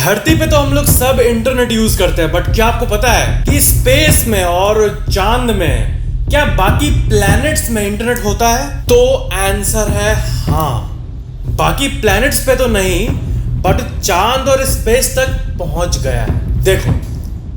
धरती पे तो हम लोग सब इंटरनेट यूज करते हैं, बट क्या आपको पता है कि स्पेस में और चांद में क्या बाकी प्लैनेट्स में इंटरनेट होता है? तो आंसर है हाँ। बाकी प्लैनेट्स पे तो नहीं, बट चांद और स्पेस तक पहुंच गया है। देखो,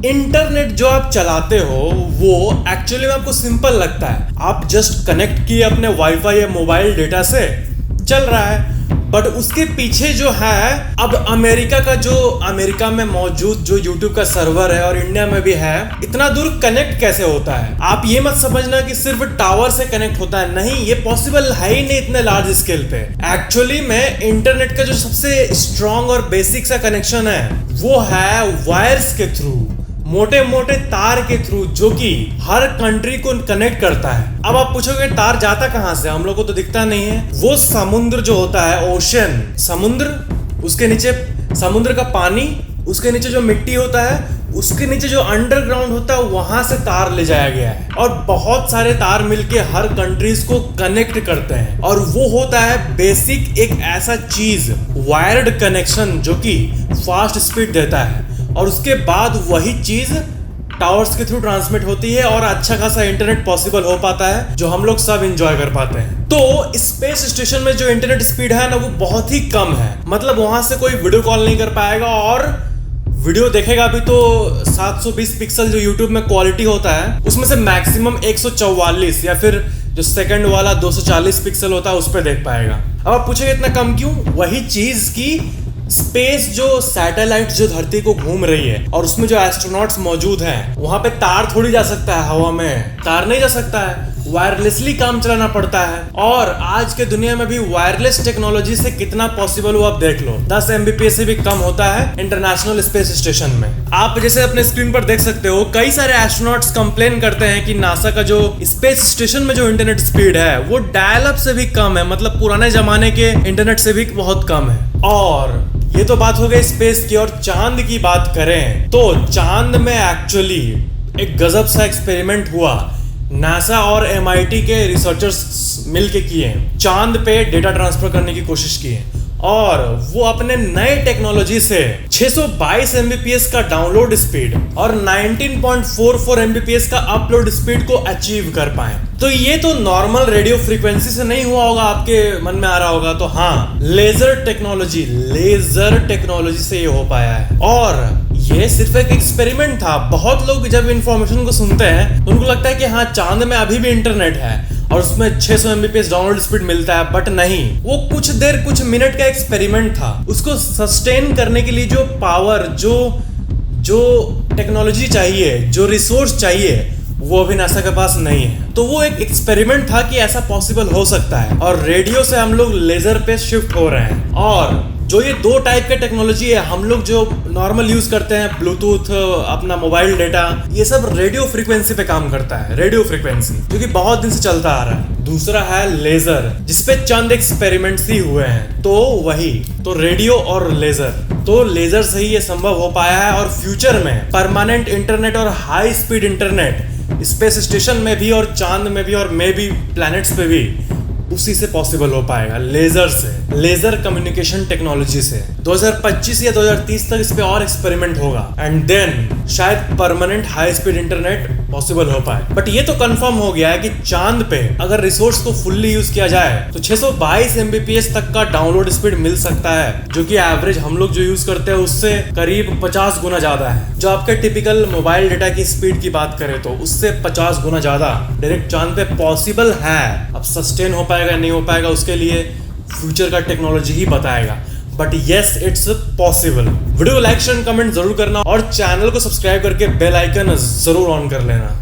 इंटरनेट जो आप चलाते हो वो एक्चुअली में आपको सिंपल लगता है। आप जस्ट कनेक्ट किए अपने वाईफाई या मोबाइल डेटा से, चल रहा है। बट उसके पीछे जो है, अब अमेरिका में मौजूद जो यूट्यूब का सर्वर है और इंडिया में भी है, इतना दूर कनेक्ट कैसे होता है? आप ये मत समझना कि सिर्फ टावर से कनेक्ट होता है, नहीं, ये पॉसिबल है ही नहीं इतने लार्ज स्केल पे। एक्चुअली में इंटरनेट का जो सबसे स्ट्रॉन्ग और बेसिक सा कनेक्शन है वो है वायर्स के थ्रू, मोटे मोटे तार के थ्रू, जो कि हर कंट्री को कनेक्ट करता है। अब आप पूछोगे तार जाता कहां से? हम लोग को तो दिखता नहीं है। वो समुद्र जो होता है, ओशन, समुद्र, उसके नीचे समुद्र का पानी, उसके नीचे जो मिट्टी होता है, उसके नीचे जो अंडरग्राउंड होता है, वहां से तार ले जाया गया है। और बहुत सारे तार मिलके हर कंट्रीज को कनेक्ट करते हैं। और वो होता है बेसिक एक ऐसा चीज, वायर्ड कनेक्शन, जो कि फास्ट स्पीड देता है। और उसके बाद वही चीज टावर्स के थ्रू ट्रांसमिट होती है और अच्छा खासा इंटरनेट पॉसिबल हो पाता है, जो हम लोग सब एंजॉय कर पाते हैं। तो स्पेस स्टेशन में जो इंटरनेट स्पीड है ना, वो बहुत ही कम है। मतलब वहां से कोई वीडियो कॉल नहीं कर पाएगा, और वीडियो देखेगा भी तो 720 पिक्सल जो यूट्यूब में क्वालिटी होता है, उसमें से मैक्सिमम 144 या फिर जो सेकंड वाला 240 पिक्सल होता है उस पर देख पाएगा। अब आप पूछेंगे इतना कम क्यों? वही चीज की स्पेस, जो सैटेलाइट जो धरती को घूम रही है और उसमें जो एस्ट्रोनॉट्स मौजूद हैं, वहां पे तार थोड़ी जा सकता है, हवा में तार नहीं जा सकता है, वायरलेसली काम चलाना पड़ता है। और आज के दुनिया में भी वायरलेस टेक्नोलॉजी से कितना पॉसिबल हो आप देख लो। 10 Mbps से भी कम होता है इंटरनेशनल स्पेस स्टेशन में। आप जैसे अपने स्क्रीन पर देख सकते हो, कई सारे एस्ट्रोनॉट्स कंप्लेन करते हैं कि नासा का जो स्पेस स्टेशन में जो इंटरनेट स्पीड है वो डायल अप से भी कम है, मतलब पुराने जमाने के इंटरनेट से भी बहुत कम है। और ये तो बात हो गई स्पेस की। और चांद की बात करें तो चांद में एक्चुअली एक गजब सा एक्सपेरिमेंट हुआ। नासा और MIT के रिसर्चर्स मिलके किए, चांद पे डेटा ट्रांसफर करने की कोशिश की है। और वो अपने नए टेक्नोलॉजी से 622 Mbps का डाउनलोड स्पीड और 19.44 Mbps का अपलोड स्पीड को अचीव कर पाए। तो ये तो नॉर्मल रेडियो फ्रीक्वेंसी से नहीं हुआ होगा, आपके मन में आ रहा होगा। तो हाँ, लेजर टेक्नोलॉजी से ये हो पाया है। और ये सिर्फ एक एक्सपेरिमेंट था। बहुत लोग जब इंफॉर्मेशन को सुनते हैं उनको लगता है कि हाँ, चांद में अभी भी इंटरनेट है और उसमें 600 Mbps डाउनलोड स्पीड मिलता है, बट नहीं, वो कुछ मिनट का एक्सपेरिमेंट था। उसको सस्टेन करने के लिए जो पावर, जो टेक्नोलॉजी चाहिए, जो रिसोर्स चाहिए, वो अभी नासा के पास नहीं है। तो वो एक एक्सपेरिमेंट था कि ऐसा पॉसिबल हो सकता है। और रेडियो से हम लोग लेजर पे शिफ्ट हो रहे हैं। और जो ये दो टाइप के टेक्नोलॉजी है, हम लोग जो नॉर्मल यूज करते हैं, ब्लूटूथ, अपना मोबाइल डेटा, ये सब रेडियो फ्रीक्वेंसी पे काम करता है। रेडियो फ्रीक्वेंसी जो कि बहुत दिन से चलता आ रहा है। दूसरा है लेजर, जिसपे चंद एक्सपेरिमेंट्स ही हुए हैं। तो वही, तो रेडियो और लेजर, तो लेजर से ही ये संभव हो पाया है। और फ्यूचर में परमानेंट इंटरनेट और high speed internet space station में भी और चांद में भी और मे भी प्लैनेट्स पे भी उसी से पॉसिबल हो पाएगा, लेजर से, लेजर कम्युनिकेशन टेक्नोलॉजी से। 2025 या 2030 तक इस पे और एक्सपेरिमेंट होगा, एंड देन शायद permanent high speed internet possible हो पाए। बट ये तो कंफर्म हो गया है कि चांद पे अगर रिसोर्स को फुल्ली यूज किया जाए तो 622 Mbps तक का डाउनलोड स्पीड मिल सकता है, जो कि एवरेज हम लोग जो यूज करते हैं उससे करीब 50 गुना ज्यादा है। जो आपके टिपिकल मोबाइल डेटा की स्पीड की बात करें तो उससे 50 गुना ज्यादा डायरेक्ट चांद पे पॉसिबल है। अब सस्टेन हो पाएगा नहीं हो पाएगा उसके लिए फ्यूचर का टेक्नोलॉजी ही बताएगा, but yes, it's possible. Video को लाइक, शेयर, कमेंट जरूर करना और चैनल को सब्सक्राइब करके बेल आइकन जरूर ऑन कर लेना।